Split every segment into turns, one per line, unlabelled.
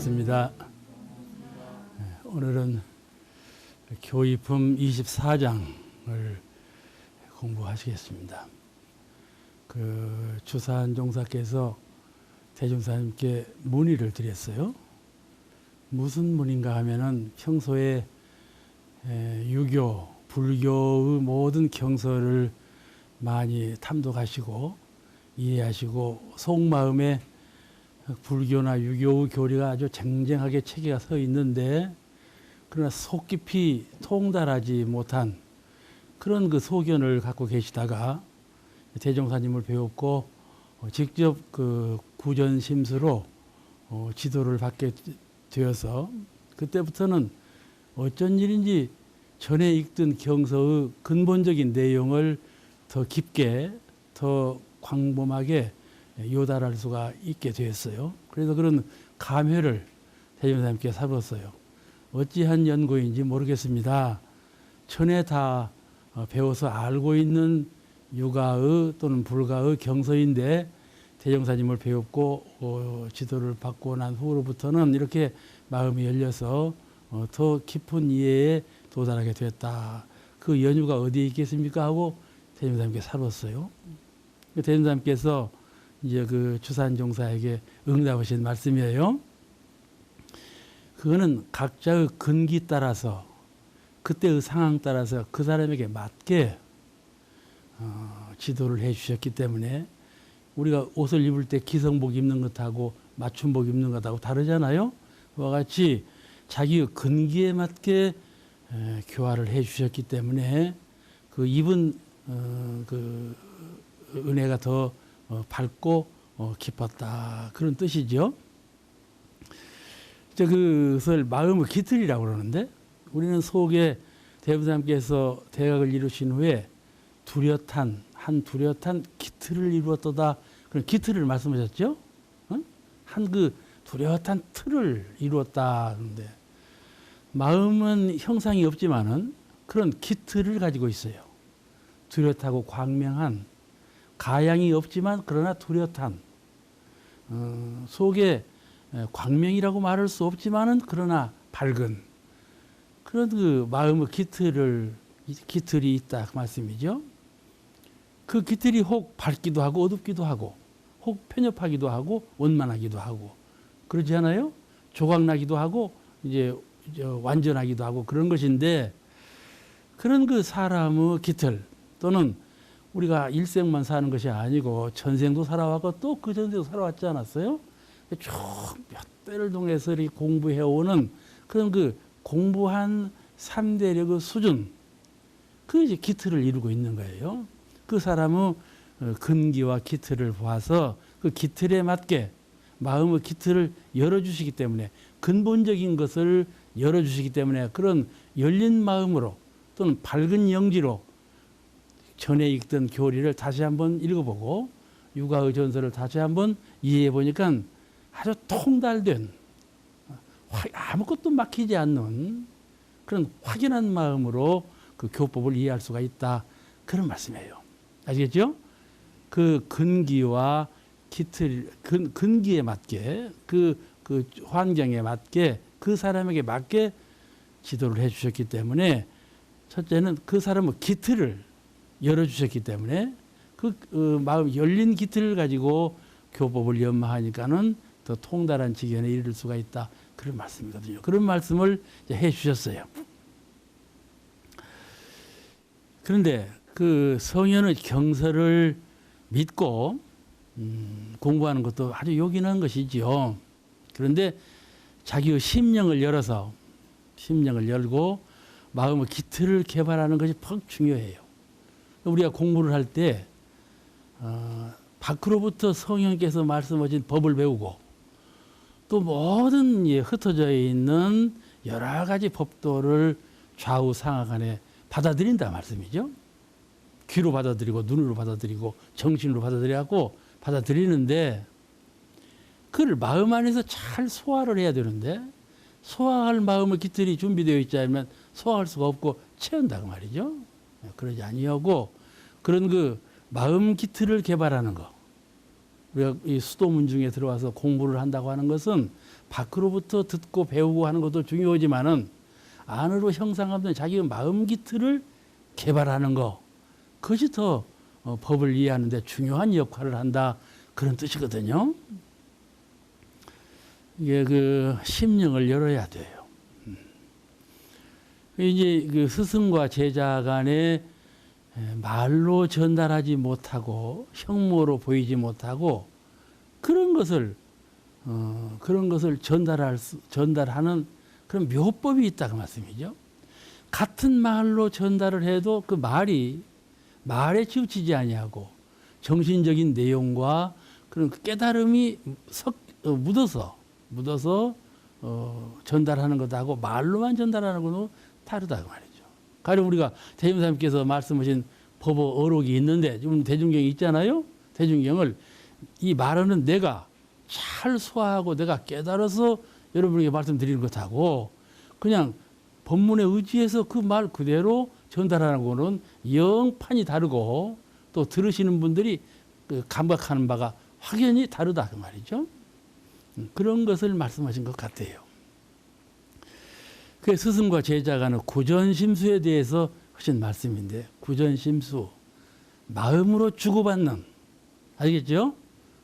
반갑습니다. 오늘은 교의품 24장을 공부하시겠습니다. 주산 종사께서 대종사님께 문의를 드렸어요. 무슨 문의인가 하면은 평소에 유교, 불교의 모든 경서를 많이 탐독하시고 이해하시고 속마음에 불교나 유교의 교리가 아주 쟁쟁하게 체계가 서 있는데 그러나 속 깊이 통달하지 못한 그런 소견을 갖고 계시다가 대종사님을 배웠고 직접 구전심수로 지도를 받게 되어서 그때부터는 어쩐 일인지 전에 읽던 경서의 근본적인 내용을 더 깊게 더 광범하게 요달할 수가 있게 되었어요. 그래서 그런 감회를 대종사님께 사봤어요. 어찌한 연고인지 모르겠습니다. 전에 다 배워서 알고 있는 유가의 또는 불가의 경서인데 대종사님을 배웠고 지도를 받고 난 후로부터는 이렇게 마음이 열려서 더 깊은 이해에 도달하게 되었다. 그 연유가 어디에 있겠습니까? 하고 대종사님께 살았어요. 대종사님께서 이제 주산 종사에게 응답하신 말씀이에요. 그거는 각자의 근기 따라서 그때의 상황 따라서 그 사람에게 맞게 지도를 해 주셨기 때문에 우리가 옷을 입을 때 기성복 입는 것하고 맞춤복 입는 것하고 다르잖아요. 그와 같이 자기의 근기에 맞게 교화를 해 주셨기 때문에 그 입은 은혜가 더 밝고 깊었다. 그런 뜻이죠. 그것을 마음의 기틀이라고 그러는데 우리는 속에 대부사님께서 대각을 이루신 후에 한 뚜렷한 기틀을 이루었도다. 그런 기틀을 말씀하셨죠. 한 뚜렷한 틀을 이루었다. 그런데 마음은 형상이 없지만은 그런 기틀을 가지고 있어요. 뚜렷하고 광명한 가양이 없지만 그러나 뚜렷한 속에 광명이라고 말할 수 없지만은 그러나 밝은 그런 마음의 기틀이 있다 그 말씀이죠. 그 기틀이 혹 밝기도 하고 어둡기도 하고 혹 편협하기도 하고 원만하기도 하고 그러지 않아요? 조각나기도 하고 이제 완전하기도 하고 그런 것인데 그런 사람의 기틀 또는 우리가 일생만 사는 것이 아니고 전생도 살아왔고 또 그 전생도 살아왔지 않았어요? 쭉 몇 대를 통해서 이렇게 공부해오는 그런 공부한 3대력의 수준 이제 기틀을 이루고 있는 거예요. 그 사람의 근기와 기틀을 보아서 그 기틀에 맞게 마음의 기틀을 열어주시기 때문에 근본적인 것을 열어주시기 때문에 그런 열린 마음으로 또는 밝은 영지로 전에 읽던 교리를 다시 한번 읽어보고 유가의 전설을 다시 한번 이해해 보니까 아주 통달된 아무것도 막히지 않는 그런 확연한 마음으로 그 교법을 이해할 수가 있다. 그런 말씀이에요. 아시겠죠? 그 근기와 기틀, 근기에 맞게 그 환경에 맞게 그 사람에게 맞게 지도를 해 주셨기 때문에 첫째는 그 사람의 기틀을 열어주셨기 때문에 마음 열린 기틀을 가지고 교법을 연마하니까는 더 통달한 지경에 이를 수가 있다. 그런 말씀이거든요. 그런 말씀을 해 주셨어요. 그런데 성현의 경서를 믿고 공부하는 것도 아주 요긴한 것이지요. 그런데 자기의 심령을 열고 마음의 기틀을 개발하는 것이 퍽 중요해요. 우리가 공부를 할 때 밖으로부터 성령께서 말씀하신 법을 배우고 또 모든 흩어져 있는 여러 가지 법도를 좌우 상하간에 받아들인다 말씀이죠. 귀로 받아들이고 눈으로 받아들이고 정신으로 받아들이는데 그걸 마음 안에서 잘 소화를 해야 되는데 소화할 마음의 기틀이 준비되어 있지 않으면 소화할 수가 없고 채운다 그 말이죠. 그러지 아니하고 그런 마음 기틀을 개발하는 거. 우리가 이 수도문 중에 들어와서 공부를 한다고 하는 것은 밖으로부터 듣고 배우고 하는 것도 중요하지만은 안으로 형성하는 자기의 마음 기틀을 개발하는 거, 그것이 더 법을 이해하는 데 중요한 역할을 한다, 그런 뜻이거든요. 이게 그 심령을 열어야 돼요. 이제 그 스승과 제자 간에 말로 전달하지 못하고 형모로 보이지 못하고 그런 것을 전달하는 그런 묘법이 있다 그 말씀이죠. 같은 말로 전달을 해도 그 말에 치우치지 아니하고 정신적인 내용과 그런 깨달음이 묻어서 전달하는 것하고 말로만 전달하는 것은 다르다 그 말이죠. 가령 우리가 대중사님께서 말씀하신 법어 어록이 있는데 지금 대중경이 있잖아요. 대중경을 이 말하는 내가 잘 소화하고 내가 깨달아서 여러분에게 말씀드리는 것하고 그냥 법문에 의지해서 그 말 그대로 전달하는 거는 영판이 다르고 또 들으시는 분들이 그 감각하는 바가 확연히 다르다 그 말이죠. 그런 것을 말씀하신 것 같아요. 그 스승과 제자 간의 구전심수에 대해서 하신 말씀인데, 구전심수, 마음으로 주고받는, 알겠죠?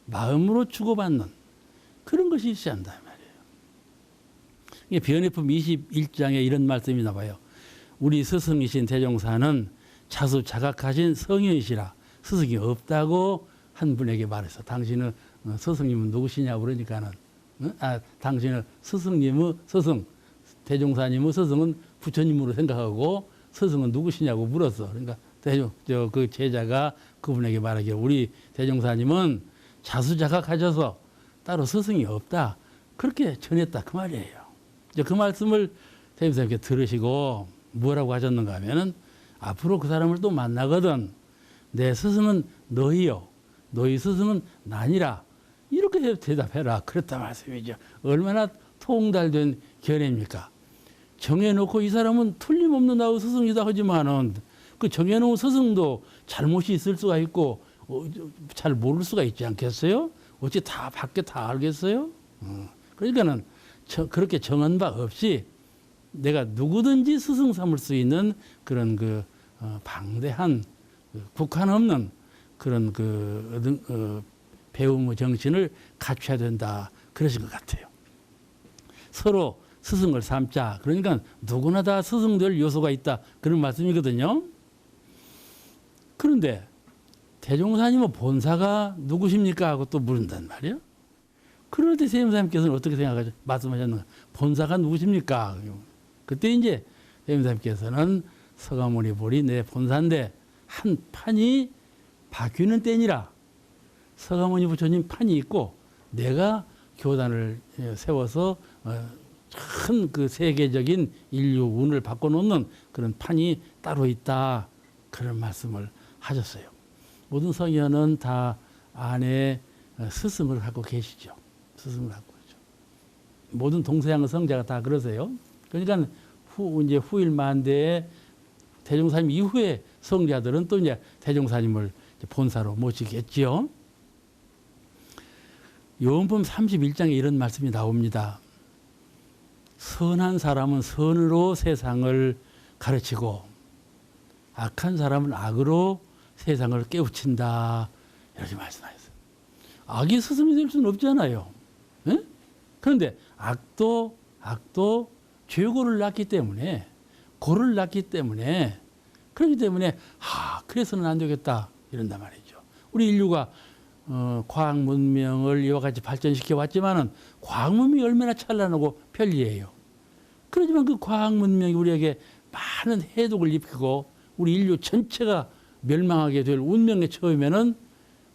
마음으로 주고받는 그런 것이 있어야 한다 말이에요. 이게 변해품 21장에 이런 말씀이 나와요. 우리 스승이신 대종사는 자수자각하신 성현이시라. 스승이 없다고 한 분에게 말해서, 당신은 스승님은 누구시냐 그러니까는, 당신은 스승님의 스승, 대종사님의 스승은 부처님으로 생각하고 스승은 누구시냐고 물었어. 그러니까 그 제자가 그분에게 말하기를, 우리 대종사님은 자수자각하셔서 따로 스승이 없다, 그렇게 전했다 그 말이에요. 이제 그 말씀을 대종사님께 들으시고 뭐라고 하셨는가 하면은, 앞으로 그 사람을 또 만나거든 내 스승은 너희요, 너희 스승은 나니라, 이렇게 대답해라, 그랬단 말씀이죠. 얼마나 통달된 견해입니까? 정해놓고 이 사람은 틀림없는 나의 스승이다 하지만은 그 정해놓은 스승도 잘못이 있을 수가 있고 잘 모를 수가 있지 않겠어요? 어찌 다 밖에 다 알겠어요? 그러니까는 그렇게 정한 바 없이 내가 누구든지 스승 삼을 수 있는 그런 방대한 국한 없는 그런 배움의 정신을 갖춰야 된다, 그러신 것 같아요. 서로 스승을 삼자. 그러니까 누구나 다 스승될 요소가 있다, 그런 말씀이거든요. 그런데 대종사님은 본사가 누구십니까 하고 또 물은단 말이에요. 그럴 때 대종사님께서는 어떻게 생각하죠? 말씀하셨는가? 본사가 누구십니까? 그때 이제 대종사님께서는 서가모니 보리 내 본사인데 한 판이 바뀌는 때니라. 서가모니 부처님 판이 있고 내가 교단을 세워서 큰 그 세계적인 인류 운을 바꿔놓는 그런 판이 따로 있다, 그런 말씀을 하셨어요. 모든 성현은 다 안에 스승을 갖고 계시죠. 스승을 갖고 있죠. 모든 동서양 성자가 다 그러세요. 그러니까 이제 후일만대의 대종사님 이후에 성자들은 또 이제 대종사님을 본사로 모시겠지요. 요한복음 31장에 이런 말씀이 나옵니다. 선한 사람은 선으로 세상을 가르치고 악한 사람은 악으로 세상을 깨우친다, 이렇게 말씀하셨어요. 악이 스승이 될 수는 없잖아요. 에? 그런데 악도 죄고를 낳기 때문에, 고를 낳기 때문에, 그렇기 때문에 그래서는 안 되겠다, 이런단 말이죠. 우리 인류가 과학 문명을 이와 같이 발전시켜 왔지만은 과학 문명이 얼마나 찬란하고 편리해요. 그렇지만 그 과학 문명이 우리에게 많은 해독을 입히고 우리 인류 전체가 멸망하게 될 운명에 처음에는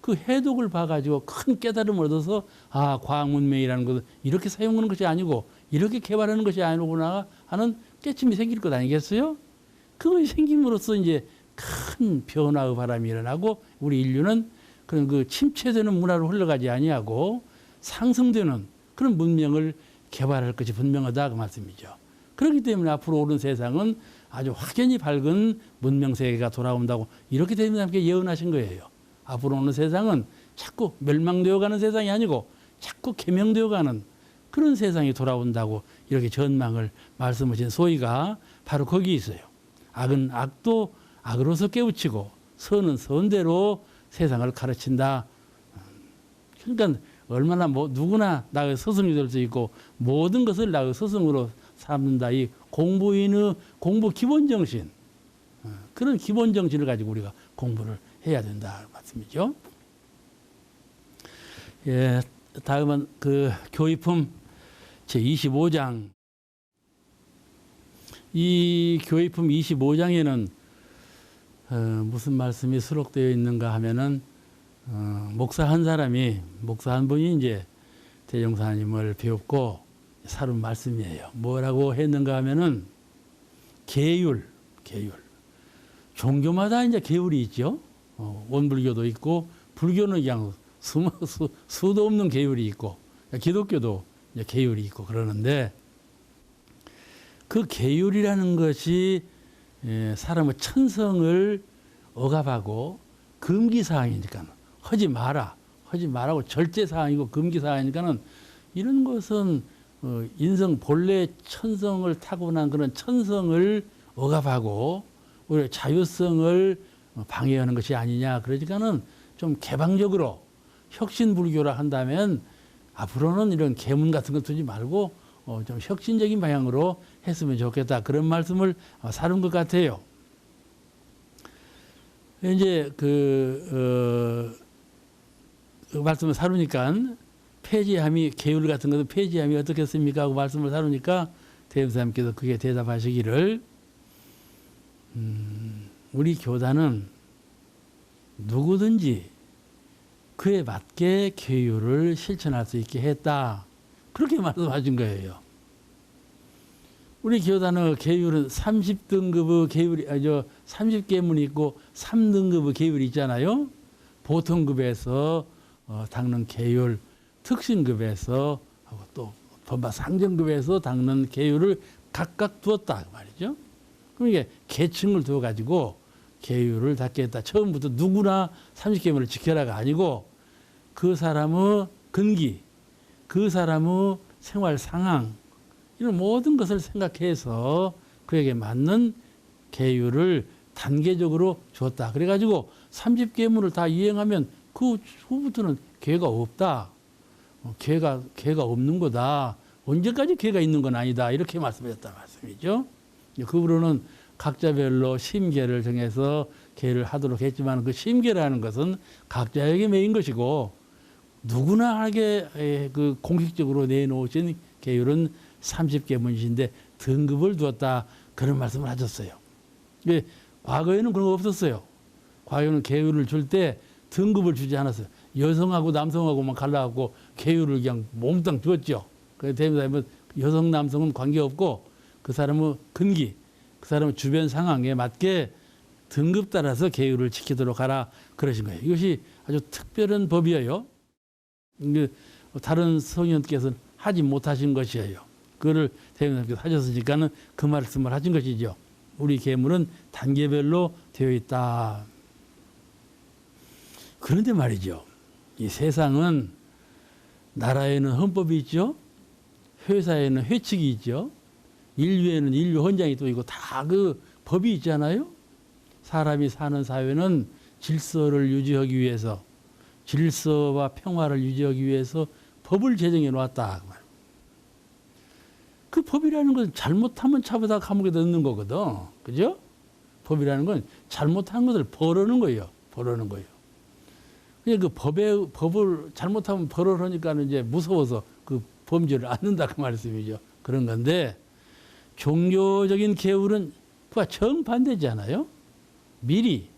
그 해독을 봐가지고 큰 깨달음을 얻어서 과학 문명이라는 것은 이렇게 사용하는 것이 아니고 이렇게 개발하는 것이 아니구나 하는 깨침이 생길 것 아니겠어요? 그것이 생김으로써 이제 큰 변화의 바람이 일어나고 우리 인류는 그런 그 침체되는 문화로 흘러가지 아니하고 상승되는 그런 문명을 개발할 것이 분명하다, 그 말씀이죠. 그렇기 때문에 앞으로 오는 세상은 아주 확연히 밝은 문명 세계가 돌아온다고 이렇게 되면 함께 예언하신 거예요. 앞으로 오는 세상은 자꾸 멸망되어 가는 세상이 아니고 자꾸 개명되어 가는 그런 세상이 돌아온다고 이렇게 전망을 말씀하신 소위가 바로 거기 있어요. 악은 악도 악으로서 깨우치고 선은 선대로 세상을 가르친다. 그러니까 얼마나 누구나 나의 스승이 될 수 있고 모든 것을 나의 스승으로 삼는다. 이 공부인의 공부 기본 정신, 그런 기본 정신을 가지고 우리가 공부를 해야 된다 말씀이죠. 예, 다음은 그 교의품 제 25장. 이 교의품 25장에는 무슨 말씀이 수록되어 있는가 하면은 목사 한 분이 이제 대종사님을 배웠고 사룬 말씀이에요. 뭐라고 했는가 하면은 계율. 종교마다 이제 계율이 있죠. 원불교도 있고 불교는 그냥 수도 없는 계율이 있고 기독교도 이제 계율이 있고 그러는데 그 계율이라는 것이 사람의 천성을 억압하고 금기사항이니까 하지 말라고 절제사항이고 금기사항이니까는 이런 것은 인성 본래 천성을 타고난 그런 천성을 억압하고 오히려 자유성을 방해하는 것이 아니냐. 그러니까는 좀 개방적으로 혁신불교라 한다면 앞으로는 이런 계문 같은 거 두지 말고 좀 혁신적인 방향으로 했으면 좋겠다. 그런 말씀을 사는 것 같아요. 이제 그 말씀을 사루니까 폐지함이 계율 같은 것도 폐지함이 어떻겠습니까? 하고 말씀을 사루니까 대법사님께서 그게 대답하시기를 우리 교단은 누구든지 그에 맞게 계율을 실천할 수 있게 했다. 그렇게 말씀하신 거예요. 우리 교단의 계율은 30등급의 계율이 30계문이 있고 3등급의 계율이 있잖아요. 보통급에서 닦는 계율, 특신급에서 하고 또 법화 상정급에서 닦는 계율을 각각 두었다 말이죠. 그럼 이게 계층을 두어 가지고 계율을 닦게 했다. 처음부터 누구나 30계문을 지켜라가 아니고 그 사람의 근기, 그 사람의 생활 상황 이런 모든 것을 생각해서 그에게 맞는 계율을 단계적으로 줬다. 그래가지고 30계문을 다 이행하면 그 후부터는 계가 없다. 계가 없는 거다. 언제까지 계가 있는 건 아니다. 이렇게 말씀하셨다 말씀이죠. 그 후로는 각자별로 심계를 정해서 계를 하도록 했지만 그 심계라는 것은 각자에게 매인 것이고 누구나 하게 그 공식적으로 내놓으신 계율은 30계문이신데 등급을 두었다. 그런 말씀을 하셨어요. 과거에는 그런 거 없었어요. 과거에는 계율을 줄 때 등급을 주지 않았어요. 여성하고 남성하고만 갈라갖고 계율을 그냥 몽땅 주었죠. 그래서 대법사님은 여성 남성은 관계없고 그 사람의 근기, 그 사람의 주변 상황에 맞게 등급 따라서 계율을 지키도록 하라 그러신 거예요. 이것이 아주 특별한 법이에요. 다른 성현께서는 하지 못하신 것이에요. 그거를 대법사님께서 하셨으니까는 그 말씀을 하신 것이죠. 우리 계문은 단계별로 되어 있다. 그런데 말이죠. 이 세상은 나라에는 헌법이 있죠. 회사에는 회칙이 있죠. 인류에는 인류 헌장이 또 있고 다 그 법이 있잖아요. 사람이 사는 사회는 질서를 유지하기 위해서 질서와 평화를 유지하기 위해서 법을 제정해 놓았다. 그 법이라는 건 잘못하면 차보다 감옥에 넣는 거거든. 그죠? 법이라는 건 잘못한 것을 벌하는 거예요. 벌하는 거예요. 그 법을 잘못하면 벌을 하니까는 이제 무서워서 그 범죄를 않는다 그 말씀이죠. 그런 건데 종교적인 계율은 그와 정반대잖아요. 미리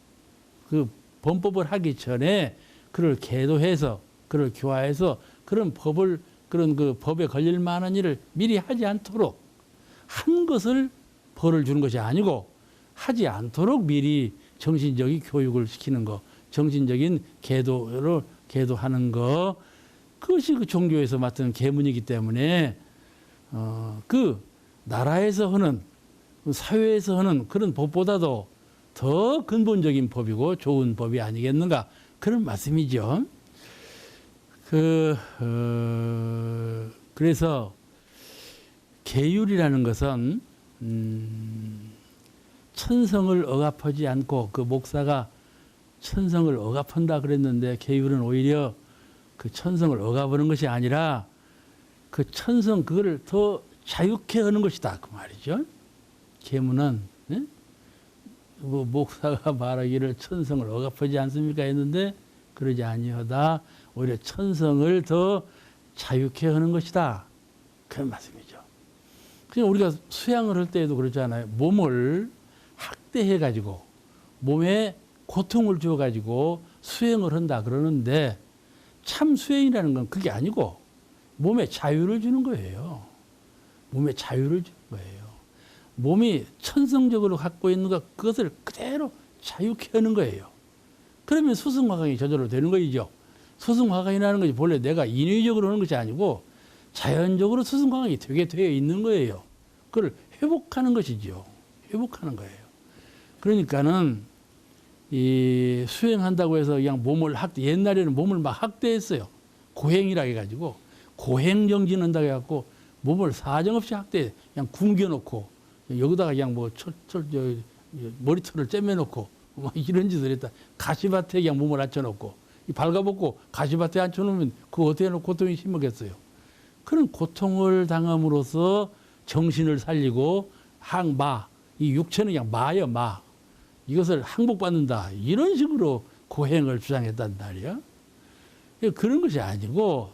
그 범법을 하기 전에 그를 계도해서 그를 교화해서 그런 법을 그런 그 법에 걸릴 만한 일을 미리 하지 않도록 한 것을 벌을 주는 것이 아니고 하지 않도록 미리 정신적인 교육을 시키는 거, 정신적인 계도하는 거, 그것이 그 종교에서 맡은 계문이기 때문에 그 나라에서 하는 사회에서 하는 그런 법보다도 더 근본적인 법이고 좋은 법이 아니겠는가 그런 말씀이죠. 그래서 계율이라는 것은 천성을 억압하지 않고 그 목사가 천성을 억압한다 그랬는데 계율은 오히려 그 천성을 억압하는 것이 아니라 그 천성 그거를 더 자유케 하는 것이다 그 말이죠. 계문은 예? 뭐 목사가 말하기를 천성을 억압하지 않습니까 했는데 그러지 아니하다 오히려 천성을 더 자유케 하는 것이다 그런 말씀이죠. 그냥 우리가 수양을 할 때에도 그렇잖아요. 몸을 학대해 가지고 몸에 고통을 주어 가지고 수행을 한다 그러는데 참 수행이라는 건 그게 아니고 몸에 자유를 주는 거예요. 몸에 자유를 주는 거예요. 몸이 천성적으로 갖고 있는 것 그것을 그대로 자유케 하는 거예요. 그러면 수승화강이 저절로 되는 거이죠. 수승화강이라는 것이 본래 내가 인위적으로 하는 것이 아니고 자연적으로 수승화강이 되게 되어 있는 거예요. 그걸 회복하는 것이죠. 회복하는 거예요. 그러니까는 이 수행한다고 해서 그냥 몸을 학대, 옛날에는 몸을 막 학대했어요. 고행이라 해가지고 고행정진한다고 해갖고 몸을 사정없이 학대, 그냥 굶겨놓고 여기다가 그냥 뭐 머리털을 째매놓고 막 이런 짓을 했다. 가시밭에 그냥 몸을 앉혀놓고 발가벗고 가시밭에 앉혀놓으면 그거 어떻게 해놓고 고통이 심하겠어요. 그런 고통을 당함으로써 정신을 살리고 항마, 이 육체는 그냥 마요 마. 이것을 항복받는다. 이런 식으로 고행을 주장했단 말이야. 그런 것이 아니고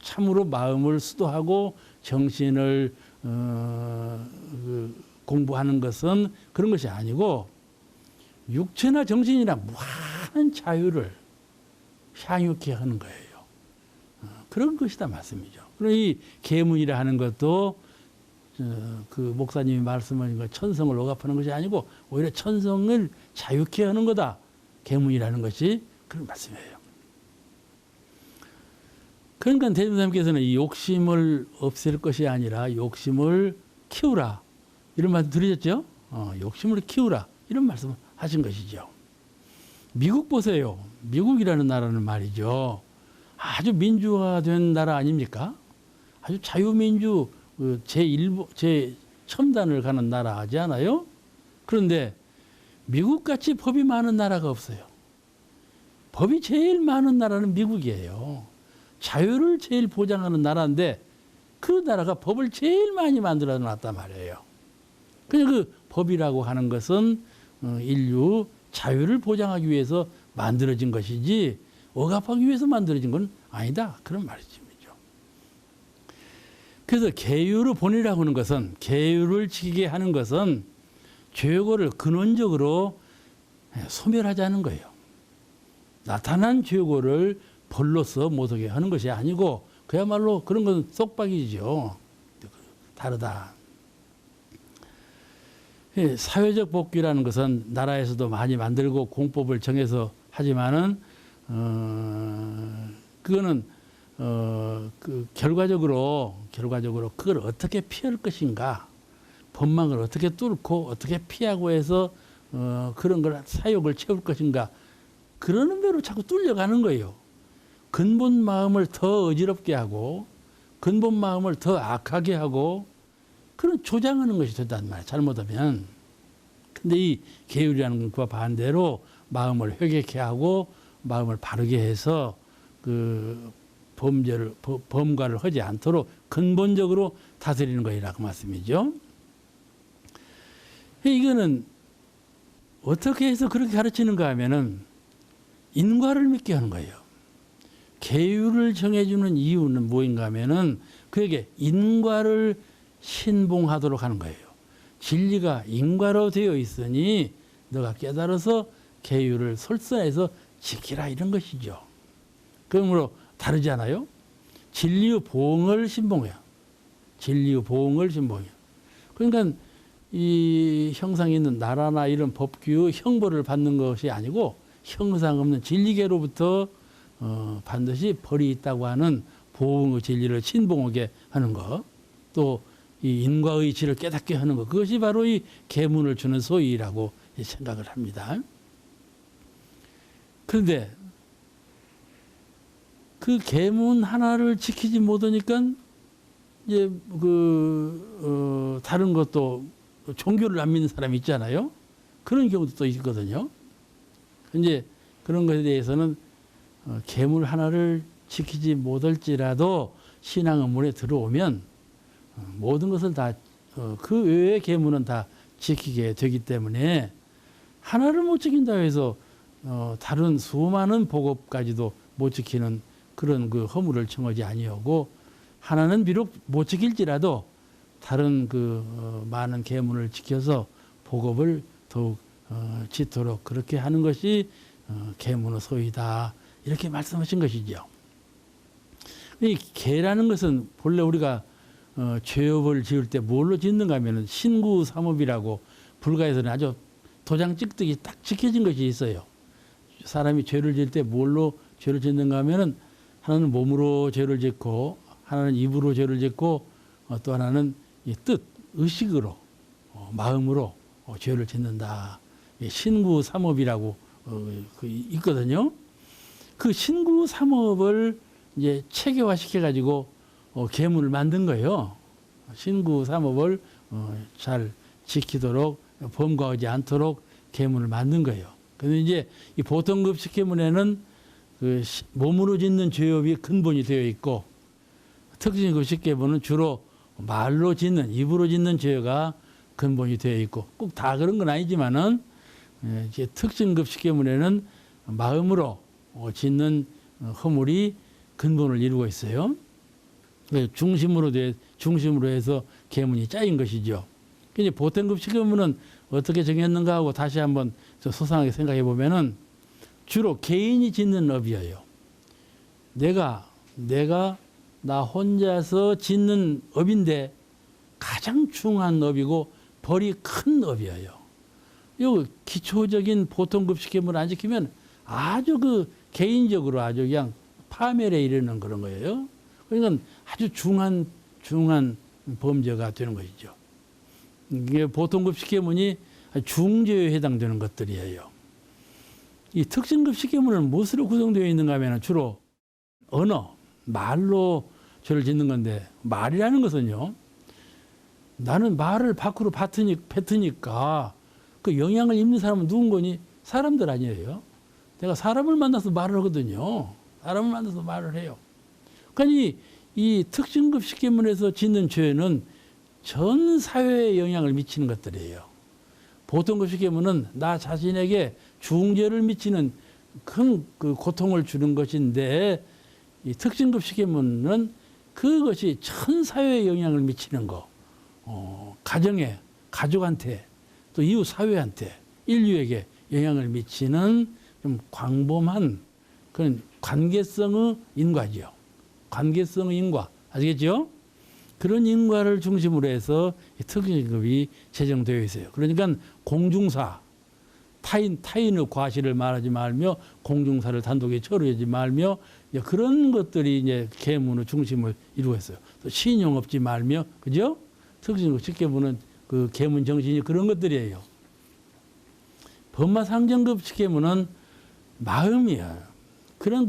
참으로 마음을 수도하고 정신을 공부하는 것은 그런 것이 아니고 육체나 정신이나 무한한 자유를 향유케 하는 거예요. 그런 것이다 말씀이죠. 그리고 이 계문이라 하는 것도 그 목사님이 말씀하신 것 천성을 억압하는 것이 아니고 오히려 천성을 자유케 하는 거다. 계문이라는 것이 그런 말씀이에요. 그러니까 대중사님께서는 이 욕심을 없앨 것이 아니라 욕심을 키우라. 이런 말씀 들으셨죠? 욕심을 키우라. 이런 말씀 하신 것이죠. 미국 보세요. 미국이라는 나라는 말이죠. 아주 민주화된 나라 아닙니까? 아주 자유민주 제 첨단을 가는 나라 하지 않아요? 그런데 미국같이 법이 많은 나라가 없어요. 법이 제일 많은 나라는 미국이에요. 자유를 제일 보장하는 나라인데 그 나라가 법을 제일 많이 만들어 놨단 말이에요. 그냥 그 법이라고 하는 것은 인류 자유를 보장하기 위해서 만들어진 것이지 억압하기 위해서 만들어진 건 아니다. 그런 말이죠. 그래서 계율을 본이라고 하는 것은 계율을 지키게 하는 것은 죄고를 근원적으로 소멸하자는 거예요. 나타난 죄고를 벌로서 못하게 하는 것이 아니고 그야말로 그런 건 속박이죠. 다르다. 사회적 복귀라는 것은 나라에서도 많이 만들고 공법을 정해서 하지만은 그거는 결과적으로 그걸 어떻게 피할 것인가, 법망을 어떻게 뚫고 어떻게 피하고 해서 그런 걸 사욕을 채울 것인가, 그러는 대로 자꾸 뚫려가는 거예요. 근본 마음을 더 어지럽게 하고 근본 마음을 더 악하게 하고 그런 조장하는 것이 된단 말이에요. 잘못하면. 근데 이 계율이라는 건 그와 반대로 마음을 회개케 하고 마음을 바르게 해서 그 범과를 하지 않도록 근본적으로 다스리는 거이라고 말씀이죠. 이거는 어떻게 해서 그렇게 가르치는가 하면은 인과를 믿게 하는 거예요. 계율을 정해주는 이유는 뭐인가 하면은 그에게 인과를 신봉하도록 하는 거예요. 진리가 인과로 되어 있으니 너가 깨달아서 계율을 설선해서 지키라 이런 것이죠. 그러므로 다르지 않아요? 진리의 보응을 신봉해요. 진리의 보응을 신봉해요. 그러니까 이 형상 있는 나라나 이런 법규의 형벌을 받는 것이 아니고 형상 없는 진리계로부터 반드시 벌이 있다고 하는 보응의 진리를 신봉하게 하는 것, 또 이 인과의 질을 깨닫게 하는 것, 그것이 바로 이 계문을 주는 소위라고 생각을 합니다. 그런데 그 계문 하나를 지키지 못하니까 이제 다른 것도 종교를 안 믿는 사람이 있잖아요. 그런 경우도 또 있거든요. 이제 그런 것에 대해서는 계문 하나를 지키지 못할지라도 신앙의 문에 들어오면 모든 것을 다 그 외의 계문은 다 지키게 되기 때문에 하나를 못 지킨다고 해서 다른 수많은 복업까지도 못 지키는 그런 그 허물을 청하지 아니하고 하나는 비록 못 지킬지라도 다른 많은 계문을 지켜서 복업을 더욱 짓도록 그렇게 하는 것이 계문의 소이다 이렇게 말씀하신 것이죠. 이 계라는 것은 본래 우리가 죄업을 지을 때 뭘로 짓는가 하면 신구삼업이라고 불가에서는 아주 도장 찍듯이 딱 지켜진 것이 있어요. 사람이 죄를 지을 때 뭘로 죄를 짓는가 하면은 하나는 몸으로 죄를 짓고 하나는 입으로 죄를 짓고 또 하나는 이 뜻, 의식으로 마음으로 죄를 짓는다. 신구삼업이라고 있거든요. 그 신구삼업을 이제 체계화시켜 가지고 계문을 만든 거예요. 신구삼업을 잘 지키도록 범과하지 않도록 계문을 만든 거예요. 그런데 이제 이 보통급식 계문에는 그 몸으로 짓는 죄업이 근본이 되어 있고 특징급식 계문은 주로 말로 짓는 입으로 짓는 죄가 근본이 되어 있고 꼭 다 그런 건 아니지만은 이제 특징급식 계문에는 마음으로 짓는 허물이 근본을 이루고 있어요. 중심으로 해서 계문이 짜인 것이죠. 이제 보통급식 계문은 어떻게 정했는가 하고 다시 한번 소상하게 생각해 보면은 주로 개인이 짓는 업이에요. 내가 나 혼자서 짓는 업인데 가장 중요한 업이고 벌이 큰 업이에요. 이 기초적인 보통급식 계문을 안 지키면 아주 개인적으로 아주 그냥 파멸에 이르는 그런 거예요. 그러니까 아주 중한 범죄가 되는 것이죠. 이게 보통급식 계문이 중죄에 해당되는 것들이에요. 이 특징급식 계문은 무엇으로 구성되어 있는가 하면 주로 언어, 말로 죄를 짓는 건데 말이라는 것은요. 나는 말을 밖으로 뱉으니까 그 영향을 입는 사람은 누군거니? 사람들 아니에요. 내가 사람을 만나서 말을 하거든요. 사람을 만나서 말을 해요. 그러니까 이 특징급식 계문에서 짓는 죄는 전 사회에 영향을 미치는 것들이에요. 보통급식 계문은 나 자신에게 중죄를 미치는 큰 고통을 주는 것인데 이 특징급식 계문은 그것이 전 사회에 영향을 미치는 거, 가정에, 가족한테, 또 이웃 사회한테, 인류에게 영향을 미치는 좀 광범한 그런 관계성의 인과지요. 관계성의 인과. 아시겠죠? 그런 인과를 중심으로 해서 특징급이 제정되어 있어요. 그러니까 공중사, 타인의 과실을 말하지 말며 공중사를 단독에 처리하지 말며 그런 것들이 이제 계문의 중심을 이루고 있어요. 또 신용 없지 말며, 그죠? 특징급 계문은 그 계문 정신이 그런 것들이에요. 법마상정급 계문은 마음이에요. 그런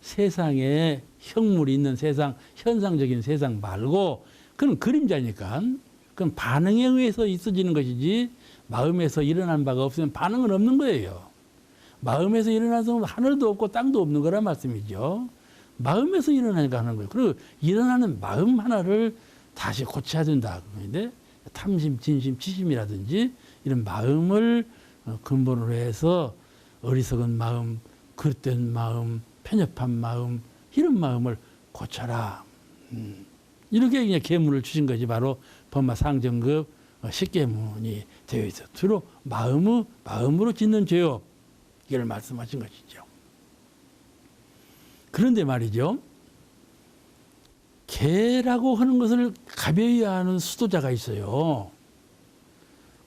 세상에 형물이 있는 세상, 현상적인 세상 말고 그건 그림자니까 그건 반응에 의해서 있어지는 것이지 마음에서 일어난 바가 없으면 반응은 없는 거예요. 마음에서 일어나서 하늘도 없고 땅도 없는 거란 말씀이죠. 마음에서 일어나니까 하는 거예요. 그리고 일어나는 마음 하나를 다시 고쳐야 된다. 그런데 탐심, 진심, 치심이라든지 이런 마음을 근본으로 해서 어리석은 마음, 그릇된 마음, 편협한 마음 이런 마음을 고쳐라. 이렇게 그냥 계문을 주신 것이 바로 법마상정급 식계문이 되어 있어. 주로 마음으로 짓는 죄업 이걸 말씀하신 것이죠. 그런데 말이죠. 개라고 하는 것을 가벼이 하는 수도자가 있어요.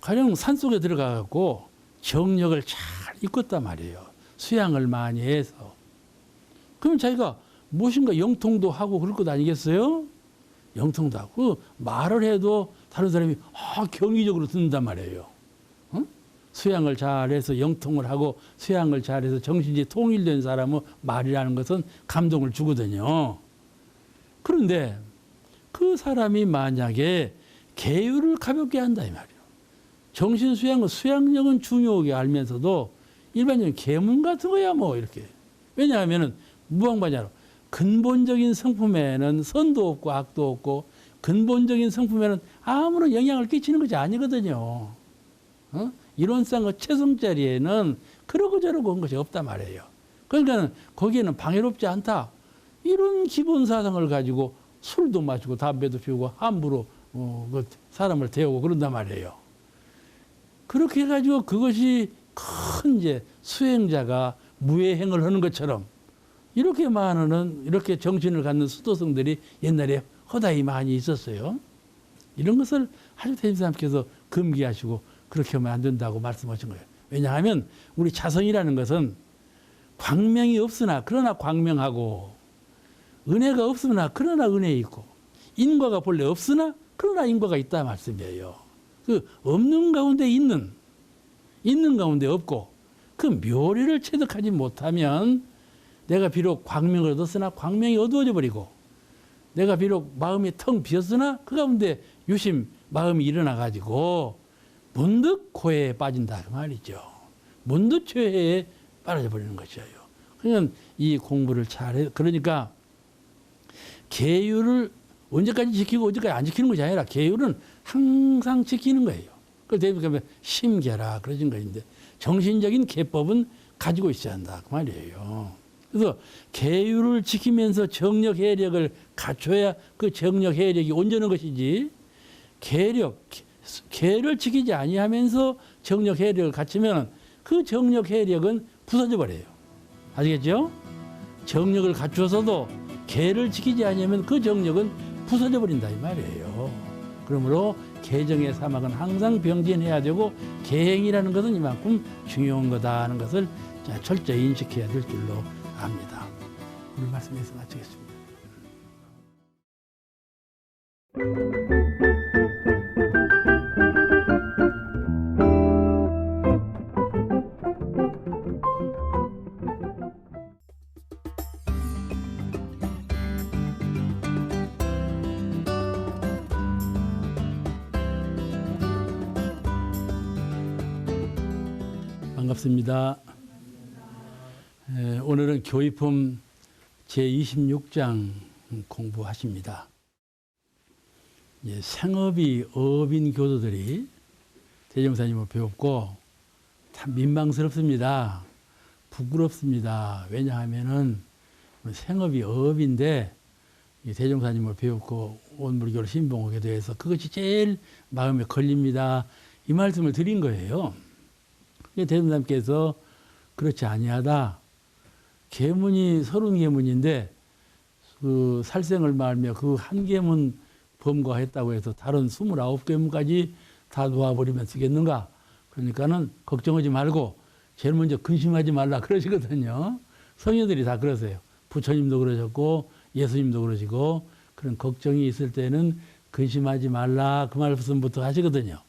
가령 산속에 들어가고 정력을 잘 이끌었단 말이에요. 수양을 많이 해서. 그럼 자기가 무엇인가 영통도 하고 그럴 것 아니겠어요? 영통도 하고 말을 해도 다른 사람이 경의적으로 듣는단 말이에요. 수양을 잘해서 영통을 하고 수양을 잘해서 정신이 통일된 사람의 말이라는 것은 감동을 주거든요. 그런데 그 사람이 만약에 계율을 가볍게 한다 이 말이에요. 정신 수양은 수양력은 중요하게 알면서도 일반적인 계문 같은 거야 뭐 이렇게. 왜냐하면은 무방반야로 근본적인 성품에는 선도 없고 악도 없고 근본적인 성품에는 아무런 영향을 끼치는 것이 아니거든요. 이론상 최성자리에는 그러고 저러고 한 것이 없단 말이에요. 그러니까 거기에는 방해롭지 않다. 이런 기본 사상을 가지고 술도 마시고 담배도 피우고 함부로 그 사람을 대하고 그런단 말이에요. 그렇게 해가지고 그것이 큰 이제 수행자가 무예행을 하는 것처럼 이렇게 많은 이렇게 정신을 갖는 수도승들이 옛날에 허다히 많이 있었어요. 이런 것을 하주 대님사님께서 금기하시고 그렇게 하면 안 된다고 말씀하신 거예요. 왜냐하면 우리 자성이라는 것은 광명이 없으나 그러나 광명하고 은혜가 없으나 그러나 은혜 있고 인과가 본래 없으나 그러나 인과가 있다 말씀이에요. 그 없는 가운데 있는 가운데 없고 그 묘리를 체득하지 못하면 내가 비록 광명을 얻었으나 광명이 어두워져 버리고 내가 비록 마음이 텅 비었으나 그 가운데 유심 마음이 일어나 가지고 문득 고해에 빠진다 그 말이죠. 문득 죄에 빠져 버리는 것이에요. 그러니까 이 공부를 잘해. 그러니까 계율을 언제까지 지키고 언제까지 안 지키는 것이 아니라 계율은 항상 지키는 거예요. 그래서 대부분 심계라 그러신 것인데 정신적인 계법은 가지고 있어야 한다 그 말이에요. 그래서 계율을 지키면서 정력 해력을 갖춰야 그 정력 해력이 온전한 것이지 계를 지키지 아니하면서 정력 해력을 갖추면 그 정력 해력은 부서져 버려요. 아시겠죠? 정력을 갖추어서도 계를 지키지 아니하면 그 정력은 부서져 버린다 이 말이에요. 그러므로 계정의 사막은 항상 병진해야 되고 계행이라는 것은 이만큼 중요한 거다 하는 것을 철저히 인식해야 될 줄로 압니다. 오늘 말씀에서 마치겠습니다. 반갑습니다. 오늘은 교의품 제26장 공부하십니다. 생업이 업인 교도들이 대종사님을 배웠고 참 민망스럽습니다. 부끄럽습니다. 왜냐하면은 생업이 업인데 대종사님을 배웠고 온불교를 신봉하게 돼서 그것이 제일 마음에 걸립니다. 이 말씀을 드린 거예요. 대종사님께서 그렇지 아니하다. 계문이 30계문인데 그 살생을 말며 그 한 계문 범과했다고 해서 다른 29계문까지 다 놓아버리면 쓰겠는가? 그러니까는 걱정하지 말고 제일 먼저 근심하지 말라 그러시거든요. 성인들이 다 그러세요. 부처님도 그러셨고 예수님도 그러시고 그런 걱정이 있을 때는 근심하지 말라 그 말씀부터 하시거든요.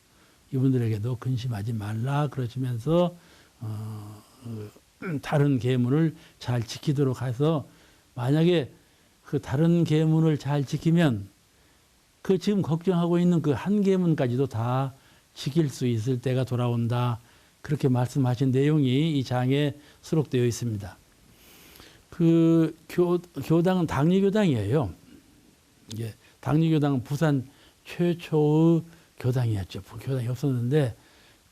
이분들에게도 근심하지 말라 그러시면서 다른 계문을 잘 지키도록 해서 만약에 그 다른 계문을 잘 지키면 그 지금 걱정하고 있는 그 한 계문까지도 다 지킬 수 있을 때가 돌아온다. 그렇게 말씀하신 내용이 이 장에 수록되어 있습니다. 그 교당은 당리교당이에요. 이게 당리교당은 부산 최초의 교당이었죠. 교당이 없었는데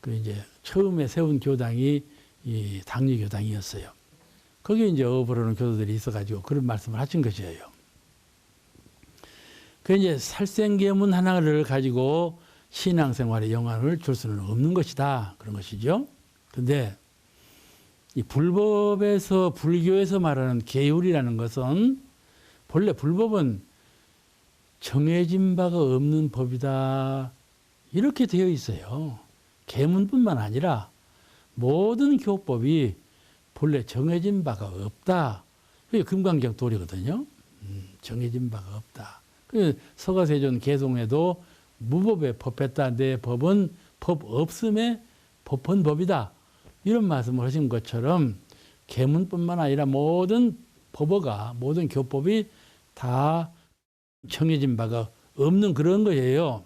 그 이제 처음에 세운 교당이 이 당리교당이었어요. 거기에 이제 업을 하는 교도들이 있어가지고 그런 말씀을 하신 것이에요. 그 이제 살생계문 하나를 가지고 신앙생활에 영향을 줄 수는 없는 것이다. 그런 것이죠. 근데 이 불법에서, 불교에서 말하는 계율이라는 것은 본래 불법은 정해진 바가 없는 법이다. 이렇게 되어 있어요. 계문뿐만 아니라 모든 교법이 본래 정해진 바가 없다. 그게 금강경 도리거든요. 정해진 바가 없다. 서가세존 개송에도 무법에 법했다. 내 법은 법 없음에 법은 법이다. 이런 말씀을 하신 것처럼 계문뿐만 아니라 모든 법어가 모든 교법이 다 정해진 바가 없는 그런 거예요.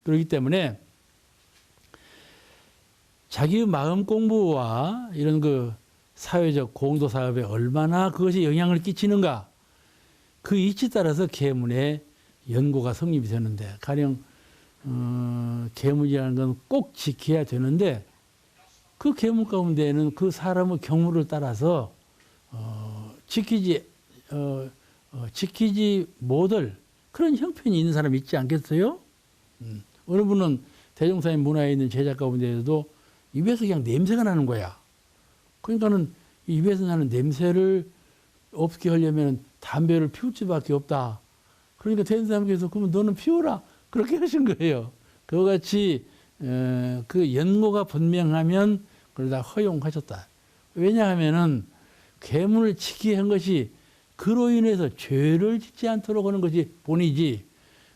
그렇기 때문에 자기의 마음 공부와 이런 그 사회적 공도 사업에 얼마나 그것이 영향을 끼치는가, 그 이치에 따라서 계문의 연고가 성립이 되는데, 가령 계문이라는 건 꼭 지켜야 되는데 그 계문 가운데에는 그 사람의 경우를 따라서 지키지 못할 그런 형편이 있는 사람이 있지 않겠어요? 어느 분은 대종사님 문화에 있는 제자 가운데에도 입에서 그냥 냄새가 나는 거야. 그러니까는 입에서 나는 냄새를 없게 하려면 담배를 피울 수밖에 없다. 그러니까 대종사님께서 그러면 너는 피우라. 그렇게 하신 거예요. 그와 같이 그 연고가 분명하면 그걸 다 허용하셨다. 왜냐하면은 계문을 지키게 한 것이 그로 인해서 죄를 짓지 않도록 하는 것이 본이지,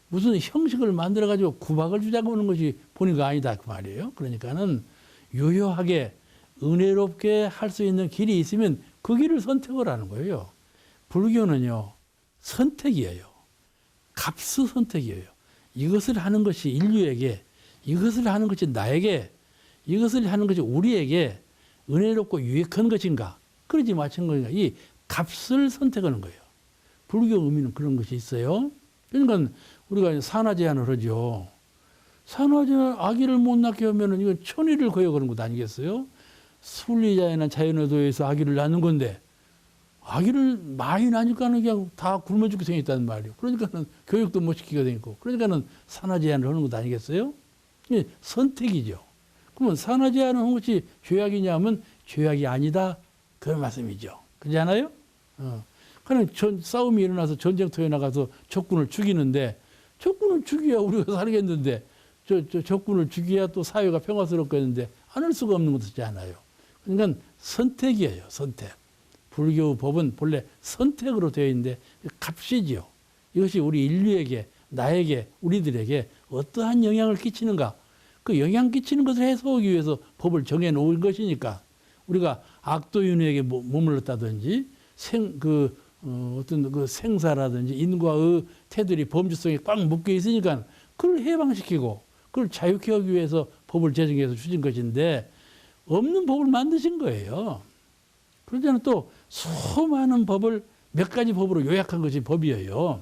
무슨 형식을 만들어 가지고 구박을 주자고 하는 것이 본의가 아니다 그 말이에요. 그러니까는 유효하게 은혜롭게 할 수 있는 길이 있으면 그 길을 선택을 하는 거예요. 불교는요, 선택이에요. 값의 선택이에요. 이것을 하는 것이 인류에게, 이것을 하는 것이 나에게, 이것을 하는 것이 우리에게 은혜롭고 유익한 것인가? 그러지 마찬가지가 이 값을 선택하는 거예요. 불교 의미는 그런 것이 있어요. 그러니까 우리가 산화제한을 하죠. 산화제한, 아기를 못 낳게 하면은 이건 천의를 거여 그런 것 아니겠어요? 순리자에나 자연의도에서 아기를 낳는 건데, 아기를 많이 낳으니까는 그냥 다 굶어 죽게 생겼다는 말이에요. 그러니까는 교육도 못 시키게 되고, 그러니까는 산화제한을 하는 것 아니겠어요? 이게 선택이죠. 그러면 산화제한을 한 것이 죄악이냐 하면 죄악이 아니다. 그런 말씀이죠. 그렇지 않아요? 그냥 싸움이 일어나서 전쟁터에 나가서 적군을 죽이는데, 적군을 죽여야 우리가 살겠는데, 적군을 죽여야 또 사회가 평화스럽겠는데, 안 할 수가 없는 것이지 않아요. 그러니까 선택이에요, 선택. 불교 법은 본래 선택으로 되어 있는데 값이지요. 이것이 우리 인류에게, 나에게, 우리들에게 어떠한 영향을 끼치는가, 그 영향 끼치는 것을 해소하기 위해서 법을 정해놓은 것이니까, 우리가 악도윤회에게 머물렀다든지 어떤 그 생사라든지 인과의 태들이 범주성에 꽉 묶여 있으니까 그걸 해방시키고 그걸 자유케 하기 위해서 법을 제정해서 주신 것인데, 없는 법을 만드신 거예요. 그러자는 또 수많은 법을 몇 가지 법으로 요약한 것이 법이에요.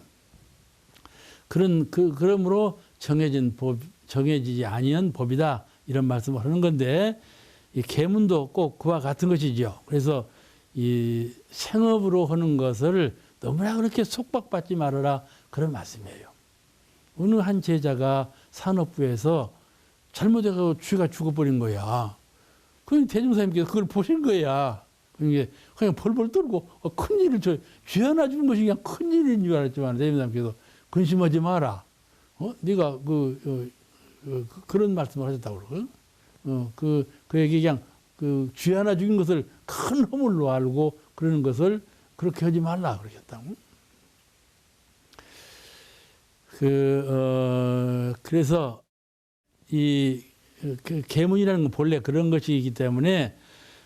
그러므로 정해지지 아니한 법이다, 이런 말씀을 하는 건데, 이 계문도 꼭 그와 같은 것이죠. 그래서 이 생업으로 하는 것을 너무나 그렇게 속박받지 말아라, 그런 말씀이에요. 어느 한 제자가 산업부에서 잘못해서 쥐가 죽어버린 거야. 그 대종사님께서 그걸 보신 거야. 그게 그냥 벌벌 떨고 큰일을 쥐 하나 주는 것이 그냥 큰일인 줄 알았지만 대종사님께서 근심하지 마라. 네가 그런 말씀을 하셨다고 그러고, 그에게 그냥 쥐 하나 죽인 것을 큰 허물로 알고 그러는 것을 그렇게 하지 말라 그러셨다고. 그래서 계문이라는 건 본래 그런 것이기 때문에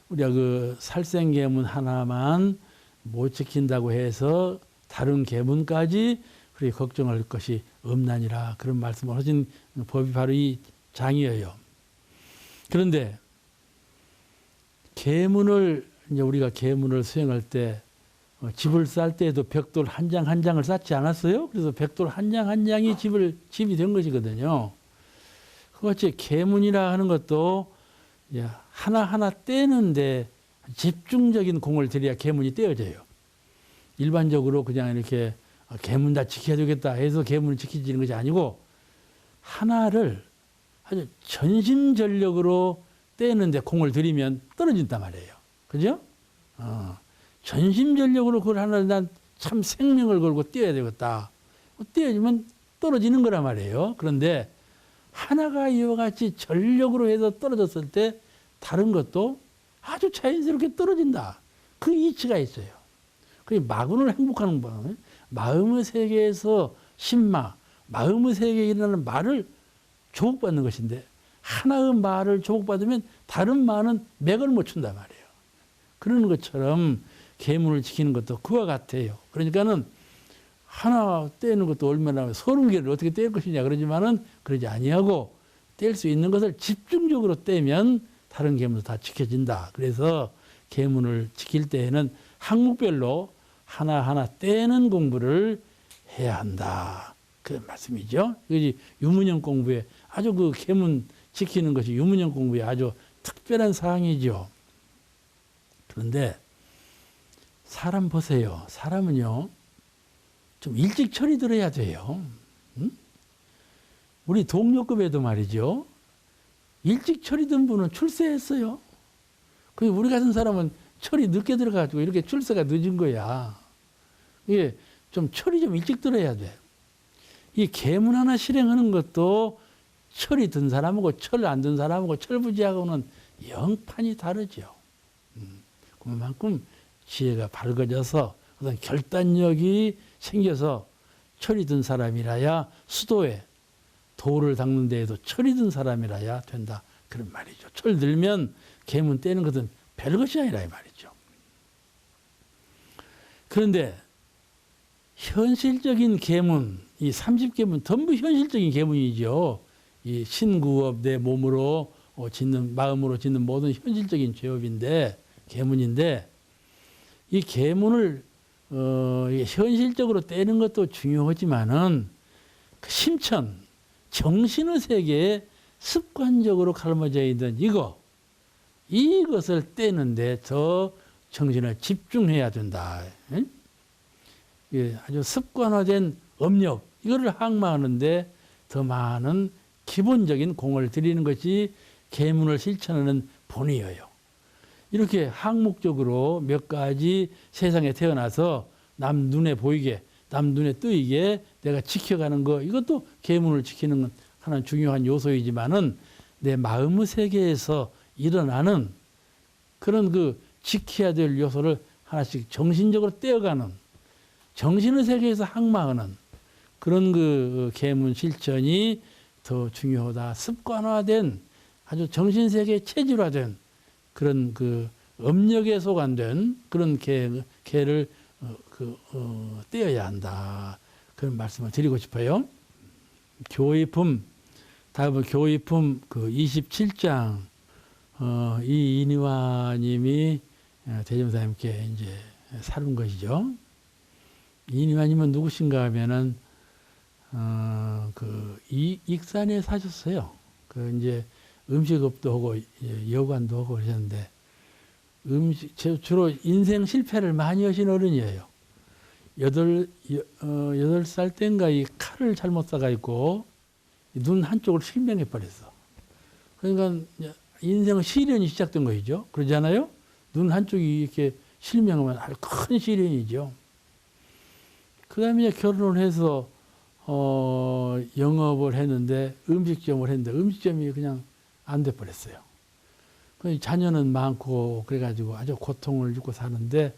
우리가 그 살생계문 하나만 못 지킨다고 해서 다른 계문까지 그렇게 걱정할 것이 없나니라, 그런 말씀을 하신 법이 바로 이 장이에요. 그런데 우리가 계문을 수행할 때 집을 쌀 때에도 벽돌 한 장 한 장을 쌓지 않았어요? 그래서 벽돌 한 장 한 장이 집이 된 것이거든요. 그같이 계문이라 하는 것도 하나하나 떼는데 집중적인 공을 들여야 계문이 떼어져요. 일반적으로 그냥 이렇게 계문 다 지켜야 되겠다 해서 계문을 지키지는 것이 아니고, 하나를 아주 전심전력으로 떼는데 공을 들이면 떨어진단 말이에요. 그죠? 전심전력으로 그걸 하나를 난 참 생명을 걸고 떼어야 되겠다. 떼어지면 떨어지는 거란 말이에요. 그런데 하나가 이와 같이 전력으로 해서 떨어졌을 때 다른 것도 아주 자연스럽게 떨어진다. 그 이치가 있어요. 그게 마군을 행복하는 방법은 마음의 세계에서 마음의 세계에 일어나는 말을 조복받는 것인데, 하나의 말을 조복받으면 다른 말은 맥을 못 춘단 말이에요. 그러는 것처럼 계문을 지키는 것도 그와 같아요. 그러니까는 하나 떼는 것도 얼마나 30개를 어떻게 뗄 것이냐 그러지만은 그러지 아니하고 뗄 수 있는 것을 집중적으로 떼면 다른 계문도 다 지켜진다. 그래서 계문을 지킬 때에는 항목별로 하나하나 떼는 공부를 해야 한다. 그 말씀이죠. 그것이 유문형 공부에 아주 그 계문 지키는 것이 유문형 공부에 아주 특별한 사항이죠. 그런데 사람 보세요. 사람은요, 좀 일찍 철이 들어야 돼요. 응? 우리 동료급에도 말이죠. 일찍 철이 든 분은 출세했어요. 그 우리 같은 사람은 철이 늦게 들어가지고 이렇게 출세가 늦은 거야. 이게 좀 철이 좀 일찍 들어야 돼. 이 계문 하나 실행하는 것도 철이 든 사람하고 철 안 든 사람하고 철부지하고는 영판이 다르죠. 그만큼 지혜가 밝아져서 어떤 결단력이 생겨서 철이 든 사람이라야 수도에 도를 닦는 데에도 철이 든 사람이라야 된다. 그런 말이죠. 철 들면 계문 떼는 것은 별것이 아니라 이 말이죠. 그런데 현실적인 계문, 이 30계문 전부 현실적인 계문이죠. 이 신구업 내 몸으로 짓는 마음으로 짓는 모든 현실적인 죄업인데 계문인데 이 계문을 현실적으로 떼는 것도 중요하지만은 그 심천, 정신의 세계에 습관적으로 갈라져 있는 이것을 떼는데 더 정신을 집중해야 된다. 예, 아주 습관화된 업력, 이거를 항마하는데 더 많은 기본적인 공을 들이는 것이 계문을 실천하는 본이에요. 이렇게 항목적으로 몇 가지 세상에 태어나서 남 눈에 보이게, 남 눈에 뜨이게 내가 지켜가는 거, 이것도 계문을 지키는 하나는 중요한 요소이지만은 내 마음의 세계에서 일어나는 그런 그 지켜야 될 요소를 하나씩 정신적으로 떼어가는, 정신의 세계에서 항마하는 그런 그 계문 실천이 더 중요하다. 습관화된 아주 정신세계에 체질화된 그런 그 업력에 소관된 그런 계를 떼어야 한다. 그런 말씀을 드리고 싶어요. 교의품, 다음은 교의품 그 27장 이인희와님이 대종사님께 이제 사는 것이죠. 이인희와님은 누구신가 하면은 그 익산에 사셨어요. 그 이제 음식업도 하고 여관도 하고 그러셨는데 주로 인생 실패를 많이 하신 어른이에요. 8살 땐가 이 칼을 잘못 싸가지고 눈 한쪽을 실명해 버렸어. 그러니까 인생의 시련이 시작된 거죠. 그러지 않아요? 눈 한쪽이 이렇게 실명하면 아주 큰 시련이죠. 그 다음에 이제 결혼을 해서 영업을 했는데 음식점을 했는데 음식점이 그냥 안 돼 버렸어요. 자녀는 많고 그래가지고 아주 고통을 죽고 사는데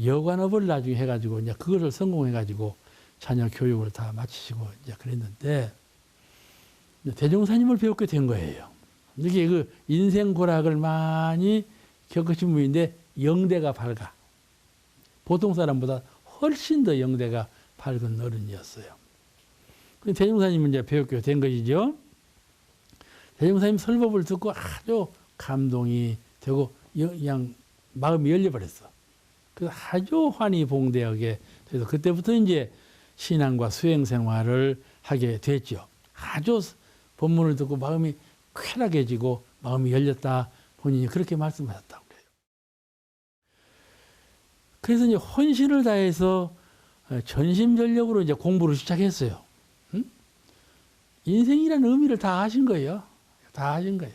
여관업을 나중에 해가지고 이제 그거를 성공해가지고 자녀 교육을 다 마치시고 이제 그랬는데 대종사님을 배우게 된 거예요. 이게 그 인생 고락을 많이 겪으신 분인데 영대가 밝아. 보통 사람보다 훨씬 더 영대가 밝은 어른이었어요. 대종사님은 이제 배우게 된 것이죠. 대종사님 설법을 듣고 아주 감동이 되고 그냥 마음이 열려버렸어. 그래서 아주 환히 봉대하게 돼서 그때부터 이제 신앙과 수행 생활을 하게 됐죠. 아주 법문을 듣고 마음이 쾌락해지고 마음이 열렸다. 본인이 그렇게 말씀하셨다고 그래요. 그래서 이제 혼신을 다해서 전심전력으로 이제 공부를 시작했어요. 인생이라는 의미를 다 하신 거예요. 다 하신 거예요.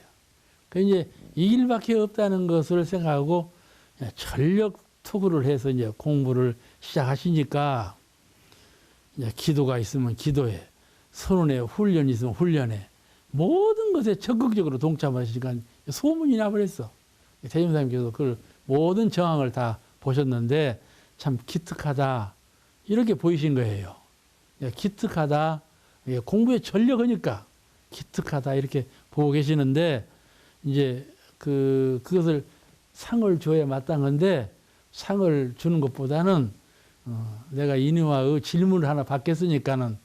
그 이제 이 길밖에 없다는 것을 생각하고 전력 투구를 해서 이제 공부를 시작하시니까 이제 기도가 있으면 기도에, 선언에 훈련이 있으면 훈련에 모든 것에 적극적으로 동참하시니까 소문이 나버렸어. 대종사님께서 그 모든 정황을 다 보셨는데 참 기특하다 이렇게 보이신 거예요. 기특하다, 공부에 전력하니까 기특하다 이렇게 보고 계시는데 이제 그것을 상을 줘야 마땅한데 상을 주는 것보다는 내가 인의와의 질문을 하나 받겠으니까는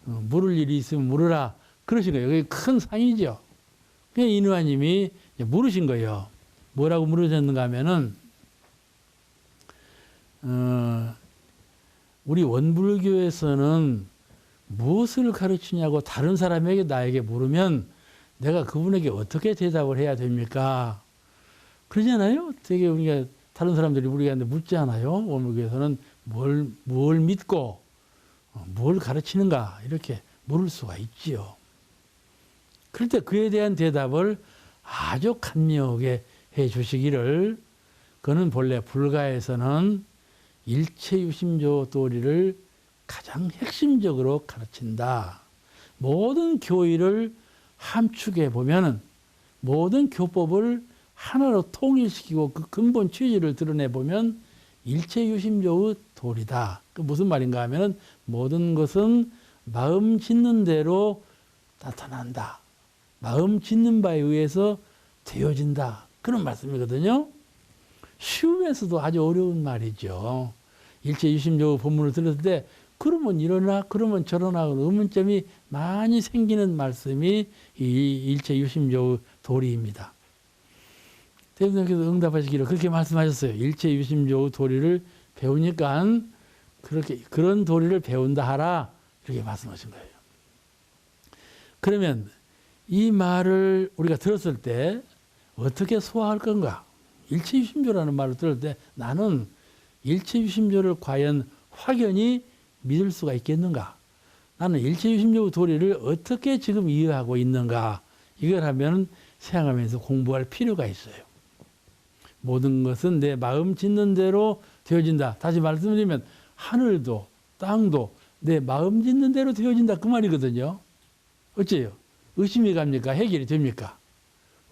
물을 일이 있으면 물으라 그러신 거예요. 그게 큰 상이죠. 그냥 인의와님이 물으신 거예요. 뭐라고 물으셨는가 하면은 우리 원불교에서는 무엇을 가르치냐고 다른 사람에게 나에게 물으면 내가 그분에게 어떻게 대답을 해야 됩니까? 그러잖아요. 되게 우리가 다른 사람들이 우리한테 묻잖아요. 원불교에서는 뭘 믿고 뭘 가르치는가 이렇게 물을 수가 있지요. 그럴 때 그에 대한 대답을 아주 간명하게 해 주시기를 그는 본래 불가에서는 일체유심조 도리를 가장 핵심적으로 가르친다. 모든 교의를 함축해 보면은 모든 교법을 하나로 통일시키고 그 근본 취지를 드러내 보면 일체유심조의 도리다. 그 무슨 말인가 하면은 모든 것은 마음 짓는 대로 나타난다. 마음 짓는 바에 의해서 되어진다. 그런 말씀이거든요. 쉬우면서도 아주 어려운 말이죠. 일체유심조 본문을 들었을 때 그러면 이러나 그러면 저러나 의문점이 많이 생기는 말씀이 이 일체유심조 도리입니다. 대부분께서 응답하시기를 그렇게 말씀하셨어요. 일체유심조 도리를 배우니까 그런 도리를 배운다 하라 이렇게 말씀하신 거예요. 그러면 이 말을 우리가 들었을 때 어떻게 소화할 건가? 일체유심조라는 말을 들을 때 나는 일체유심조를 과연 확연히 믿을 수가 있겠는가? 나는 일체유심조 도리를 어떻게 지금 이해하고 있는가? 이걸 하면 생각하면서 공부할 필요가 있어요. 모든 것은 내 마음 짓는 대로 되어진다. 다시 말씀드리면 하늘도 땅도 내 마음 짓는 대로 되어진다. 그 말이거든요. 어째요? 의심이 갑니까? 해결이 됩니까?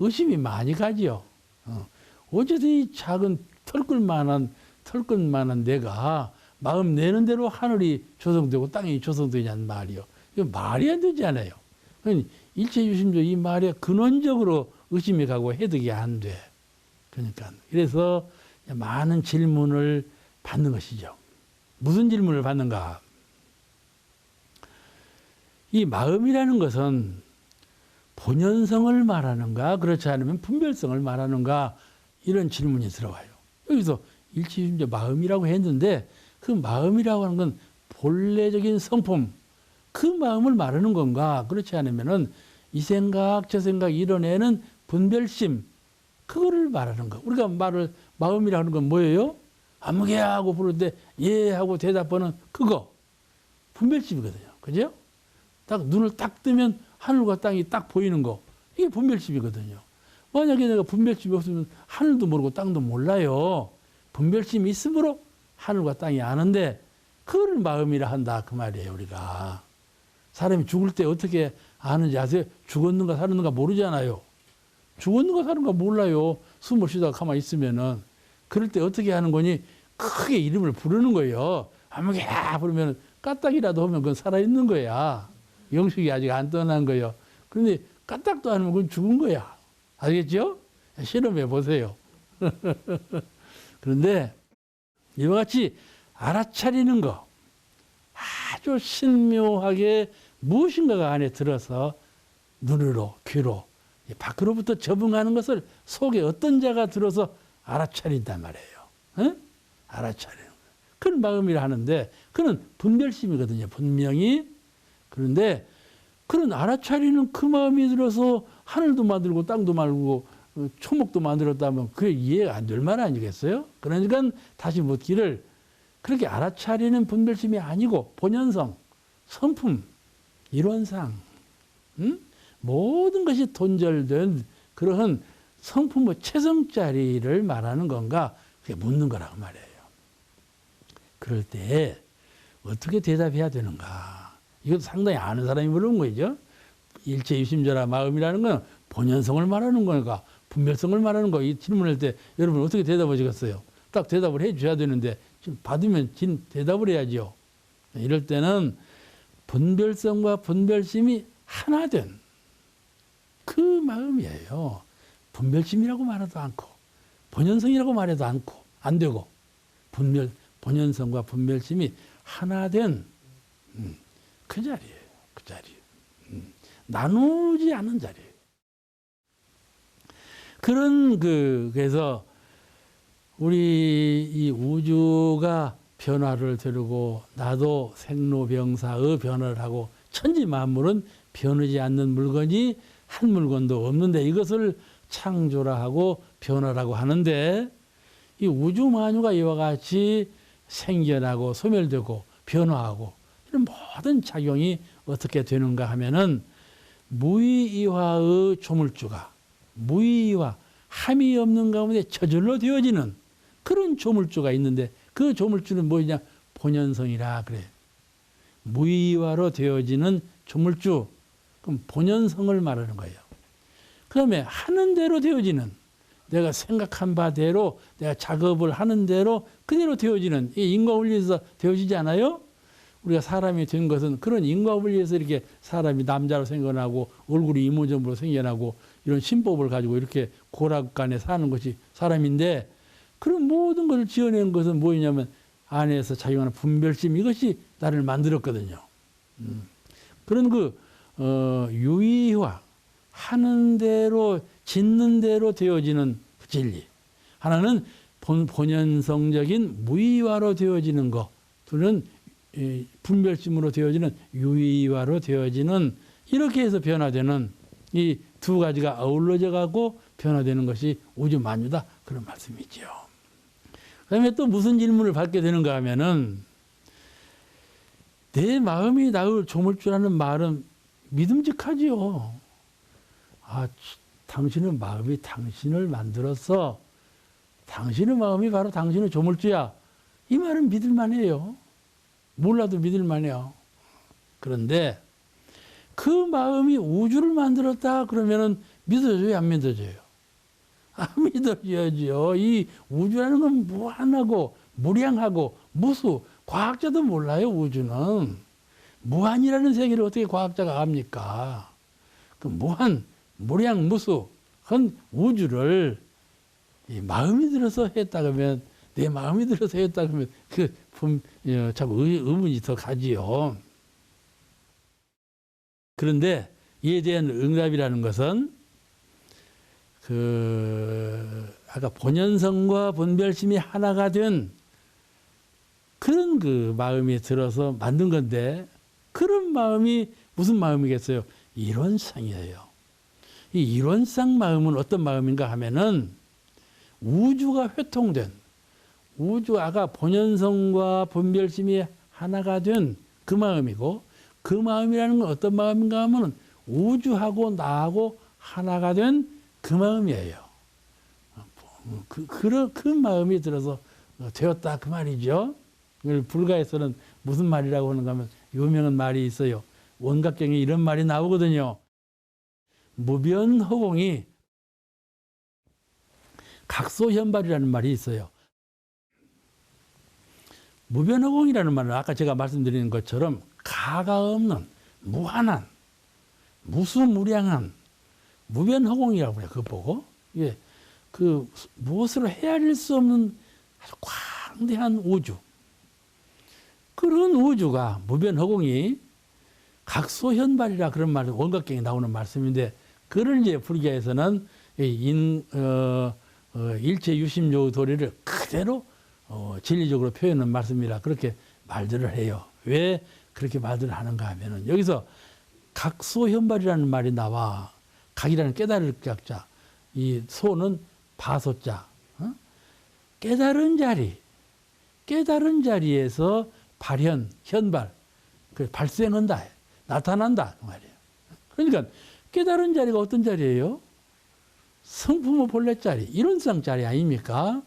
의심이 많이 가지요. 어째서 이 작은 털끝만한 내가 마음 내는 대로 하늘이 조성되고 땅이 조성되냐는 말이요. 이거 말이 안 되지 않아요. 일체유심조 이 말에 근원적으로 의심이 가고 해득이 안 돼. 그러니까 그래서 많은 질문을 받는 것이죠. 무슨 질문을 받는가? 이 마음이라는 것은 본연성을 말하는가 그렇지 않으면 분별성을 말하는가 이런 질문이 들어와요. 여기서 일체유심조 마음이라고 했는데 그 마음이라고 하는 건 본래적인 성품 그 마음을 말하는 건가 그렇지 않으면은 이 생각 저 생각 이뤄내는 분별심 그거를 말하는 거. 우리가 마음이라고 하는 건 뭐예요? 아무개 하고 부를 때 예 하고 대답하는 그거 분별심이거든요. 그죠? 딱 눈을 딱 뜨면 하늘과 땅이 딱 보이는 거 이게 분별심이거든요. 만약에 내가 분별심이 없으면 하늘도 모르고 땅도 몰라요. 분별심이 있으므로 하늘과 땅이 아는데 그걸 마음이라 한다 그 말이에요. 우리가 사람이 죽을 때 어떻게 아는지 아세요? 죽었는가 살았는가 모르잖아요. 죽었는가 사는가 몰라요. 숨을 쉬다가 가만히 있으면은 그럴 때 어떻게 하는 거니? 크게 이름을 부르는 거예요. 아무개야 부르면 까딱이라도 하면 그건 살아있는 거야. 영식이 아직 안 떠난 거예요. 그런데 까딱도 안 하면 그건 죽은 거야. 알겠죠? 실험해 보세요. 그런데 이와 같이 알아차리는 거 아주 신묘하게 무엇인가가 안에 들어서 눈으로 귀로 밖으로부터 적응하는 것을 속에 어떤 자가 들어서 알아차린단 말이에요. 응? 알아차리는 거. 그런 마음이라 하는데 그는 분별심이거든요. 분명히. 그런데 그런 알아차리는 그 마음이 들어서 하늘도 만들고 땅도 만들고 초목도 만들었다면 그게 이해가 안 될 말 아니겠어요? 그러니까 다시 묻기를 그렇게 알아차리는 분별심이 아니고 본연성, 성품, 이론상 모든 것이 돈절된 그러한 성품의 최성짜리를 말하는 건가 그게 묻는 거라고 말이에요. 그럴 때 어떻게 대답해야 되는가? 이것도 상당히 아는 사람이 물은 거죠. 일체유심조라 마음이라는 건 본연성을 말하는 거니까 분별성을 말하는 거. 이 질문할 때 여러분 어떻게 대답하시겠어요? 딱 대답을 해 줘야 되는데 지금 받으면 대답을 해야죠. 이럴 때는 분별성과 분별심이 하나 된 그 마음이에요. 분별심이라고 말해도 않고 본연성이라고 말해도 않고 안 되고 본연성과 분별심이 하나 된 그 자리예요. 그 자리. 나누지 않은 자리예요. 그래서 우리 이 우주가 변화를 되르고 나도 생로병사의 변화를 하고 천지 만물은 변하지 않는 물건이 한 물건도 없는데 이것을 창조라 하고 변화라고 하는데 이 우주 만유가 이와 같이 생겨나고 소멸되고 변화하고 이런 모든 작용이 어떻게 되는가 하면은 무의이화의 조물주가 무의이화 함이 없는 가운데 저절로 되어지는 그런 조물주가 있는데 그 조물주는 뭐냐? 본연성이라 그래. 무의이화로 되어지는 조물주. 그럼 본연성을 말하는 거예요. 그 다음에 하는 대로 되어지는 내가 생각한 바대로 내가 작업을 하는 대로 그대로 되어지는 이 인과원리에서 되어지지 않아요? 우리가 사람이 된 것은 그런 인과원리에서 이렇게 사람이 남자로 생겨나고 얼굴이 이모저모로 생겨나고 이런 신법을 가지고 이렇게 고락간에 사는 것이 사람인데 그런 모든 것을 지어낸 것은 뭐냐면 안에서 작용하는 분별심 이것이 나를 만들었거든요. 그런 유의화 하는 대로 짓는 대로 되어지는 진리. 하나는 본연성적인 무의화로 되어지는 것. 둘은 분별심으로 되어지는 유의화로 되어지는 이렇게 해서 변화되는 이 두 가지가 어우러져 가고 변화되는 것이 우주 만유다. 그런 말씀이죠. 그 다음에 또 무슨 질문을 받게 되는가 하면은 내 마음이 나를 조물주라는 말은 믿음직하지요. 아, 당신의 마음이 당신을 만들어서 당신의 마음이 바로 당신의 조물주야. 이 말은 믿을만해요. 몰라도 믿을만해요. 그런데 그 마음이 우주를 만들었다 그러면은 믿어져요, 안 믿어져요? 안 믿어져야죠. 이 우주라는 건 무한하고 무량하고 무수. 과학자도 몰라요, 우주는. 무한이라는 세계를 어떻게 과학자가 압니까? 그 무한, 무량, 무수한 우주를 이 마음이 들어서 했다 그러면 내 마음이 들어서 했다 그러면 참 의문이 더 가지요. 그런데 이에 대한 응답이라는 것은 아까 본연성과 본별심이 하나가 된 그런 그 마음이 들어서 만든 건데 그런 마음이 무슨 마음이겠어요? 일원상이에요. 이 일원상 마음은 어떤 마음인가 하면은 우주가 회통된 우주 아까 본연성과 본별심이 하나가 된 그 마음이고 그 마음이라는 건 어떤 마음인가 하면 우주하고 나하고 하나가 된 그 마음이에요. 그 마음이 들어서 되었다 그 말이죠. 불가에서는 무슨 말이라고 하는가 하면 유명한 말이 있어요. 원각경에 이런 말이 나오거든요. 무변허공이 각소현발이라는 말이 있어요. 무변허공이라는 말은 아까 제가 말씀드린 것처럼 가가 없는 무한한 무수무량한 무변허공이라고 해요. 그거 보고 예, 그 무엇으로 헤아릴 수 없는 아주 광대한 우주. 그런 우주가 무변허공이 각소현발이라 그런 말 원각경에 나오는 말씀인데 그를 이제 불교에서는 일체유심요 도리를 그대로 진리적으로 표현한 말씀이라 그렇게 말들을 해요. 왜 그렇게 말들을 하는가 하면은 여기서 각소현발이라는 말이 나와. 각이라는 깨달을 각자, 이 소는 바소자. 깨달은 자리에서 발현, 현발, 발생한다, 나타난다 그 말이에요. 그러니까 깨달은 자리가 어떤 자리예요? 성품의 본래 자리, 일원상 자리 아닙니까?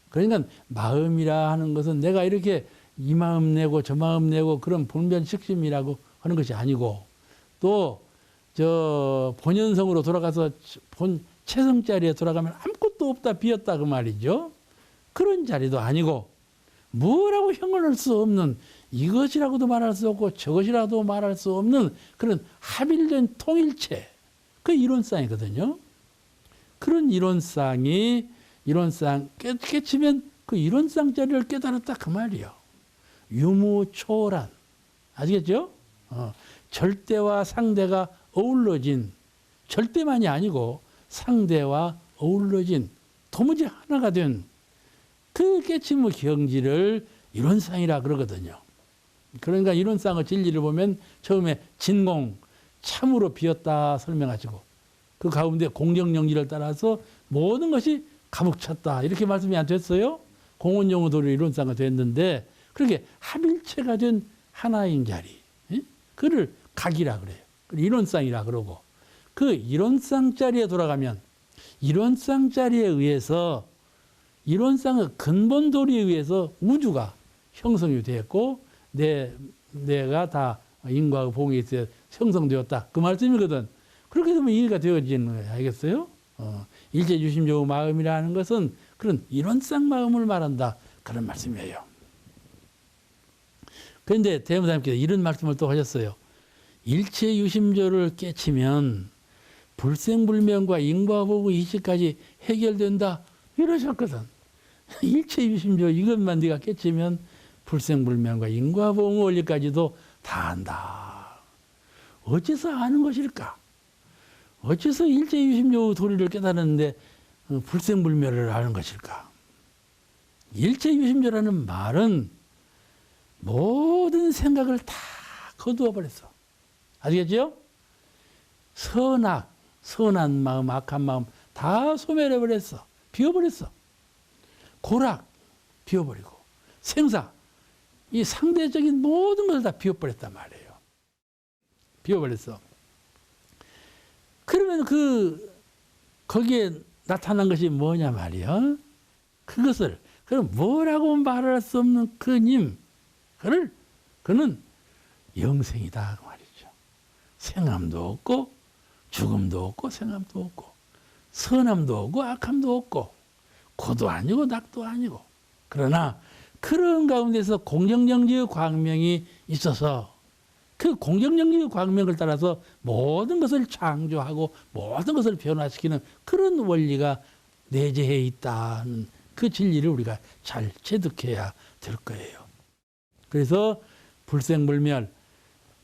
그러니까 마음이라 하는 것은 내가 이렇게 이 마음 내고 저 마음 내고 그런 본변식심이라고 하는 것이 아니고 또 저 본연성으로 돌아가서 본 체성 자리에 돌아가면 아무것도 없다 비었다 그 말이죠. 그런 자리도 아니고 뭐라고 형언할 수 없는 이것이라고도 말할 수 없고 저것이라도 말할 수 없는 그런 합일된 통일체 그 이론상이거든요. 그런 이론상 깨치면 그 이론상자리를 깨달았다 그 말이요. 유무초란. 아시겠죠? 절대와 상대가 어우러진, 절대만이 아니고 상대와 어우러진 도무지 하나가 된 그 깨침의 경지를 이론상이라 그러거든요. 그러니까 이론상의 진리를 보면 처음에 진공, 참으로 비었다 설명하시고 그 가운데 공정정리를 따라서 모든 것이 가득찼다 이렇게 말씀이 안 됐어요? 공원용어도로 이론상이 됐는데 그렇게 합일체가 된 하나인 자리, 그를 각이라 그래요. 이론상이라 그러고 그 이론상 자리에 돌아가면 이론상 자리에 의해서 이론상의 근본 도리에 의해서 우주가 형성이 되었고 내가 다 인과의 봉에 있어 형성되었다 그 말씀이거든. 그렇게 되면 이해가 되어지는 거예요. 알겠어요? 일체유심조 마음이라는 것은 그런 이론상 마음을 말한다 그런 말씀이에요. 그런데 대무사님께서 이런 말씀을 또 하셨어요. 일체유심조를 깨치면 불생불명과 인과보고 이치까지 해결된다 이러셨거든. 일체유심조 이것만 네가 깨치면 불생불명과 인과보고 원리까지도 다 안다. 어째서 아는 것일까? 어째서 일체유심조 도리를 깨달았는데 불생불멸을 아는 것일까? 일체유심조라는 말은 모든 생각을 다 거두어 버렸어. 아시겠죠? 선한 마음, 악한 마음 다 소멸해 버렸어. 비워버렸어. 고락 비워버리고 생사 이 상대적인 모든 것을 다 비워버렸단 말이에요. 비워버렸어. 그러면 거기에 나타난 것이 뭐냐 말이야. 그것을 그럼 뭐라고 말할 수 없는 그님 그는 영생이다 그 말이죠. 생함도 없고 죽음도 없고 생함도 없고 선함도 없고 악함도 없고 고도 아니고 낙도 아니고 그러나 그런 가운데서 공정정지의 광명이 있어서 그 공정정지의 광명을 따라서 모든 것을 창조하고 모든 것을 변화시키는 그런 원리가 내재해 있다는 그 진리를 우리가 잘 체득해야 될 거예요. 그래서 불생불멸,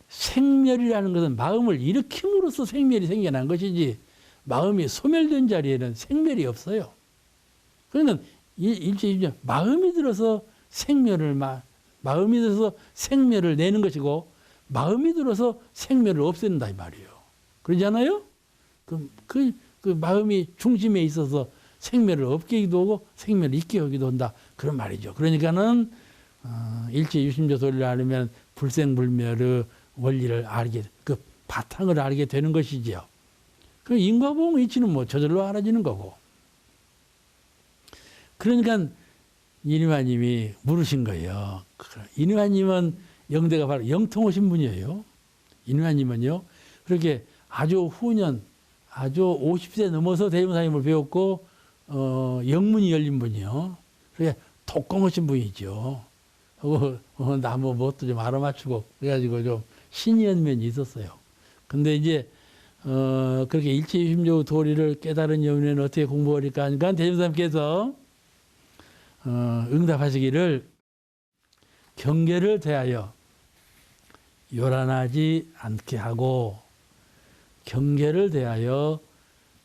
생멸이라는 것은 마음을 일으킴으로써 생멸이 생겨난 것이지 마음이 소멸된 자리에는 생멸이 없어요. 그러면 일체유심조 마음이 들어서 마음이 들어서 생멸을 내는 것이고 마음이 들어서 생멸을 없앤다 이 말이에요. 그러잖아요? 그 마음이 중심에 있어서 생멸을 없게 하기도 하고 생멸을 있게 하기도 한다 그런 말이죠. 그러니까는 일체유심조 도리를 알면 불생불멸의 원리를 알게 그 바탕을 알게 되는 것이지요. 그 인과보응 이치는 뭐 저절로 알아지는 거고. 그러니까 이니화님이 물으신 거예요. 이니화님은 영대가 바로 영통오신 분이에요. 이니화님은요. 그렇게 아주 후년, 아주 50세 넘어서 대무사님을 배웠고 영문이 열린 분이요. 그렇게 독공하신 분이죠. 나무 뭣도 좀 알아맞추고 그래가지고 좀 신이한 면이 있었어요. 근데 이제 그렇게 일체유심조 도리를 깨달은 여인은 어떻게 공부하니까 하니까 대무사님께서 응답하시기를 경계를 대하여 요란하지 않게 하고 경계를 대하여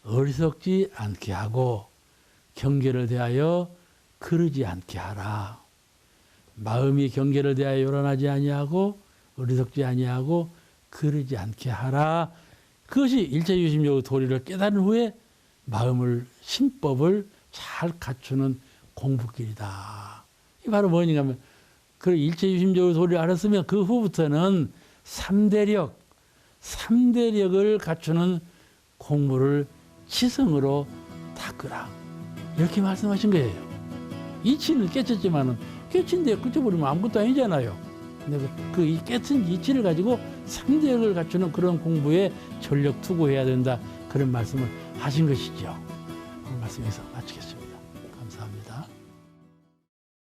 어리석지 않게 하고 경계를 대하여 그르지 않게 하라. 마음이 경계를 대하여 요란하지 아니하고 어리석지 아니하고 그르지 않게 하라. 그것이 일체유심조 도리를 깨달은 후에 마음을 신법을 잘 갖추는 공부길이다. 이 바로 뭐냐 하면 그 일체유심조 도리를 알았으면 그 후부터는 3대력을 갖추는 공부를 지성으로 닦으라. 이렇게 말씀하신 거예요. 이치는 깨쳤지만은 깨친데 끝쳐버리면 아무것도 아니잖아요. 근데 그 깨친 이치를 가지고 3대력을 갖추는 그런 공부에 전력 투구해야 된다. 그런 말씀을 하신 것이죠. 그 말씀에서 마치겠습니다.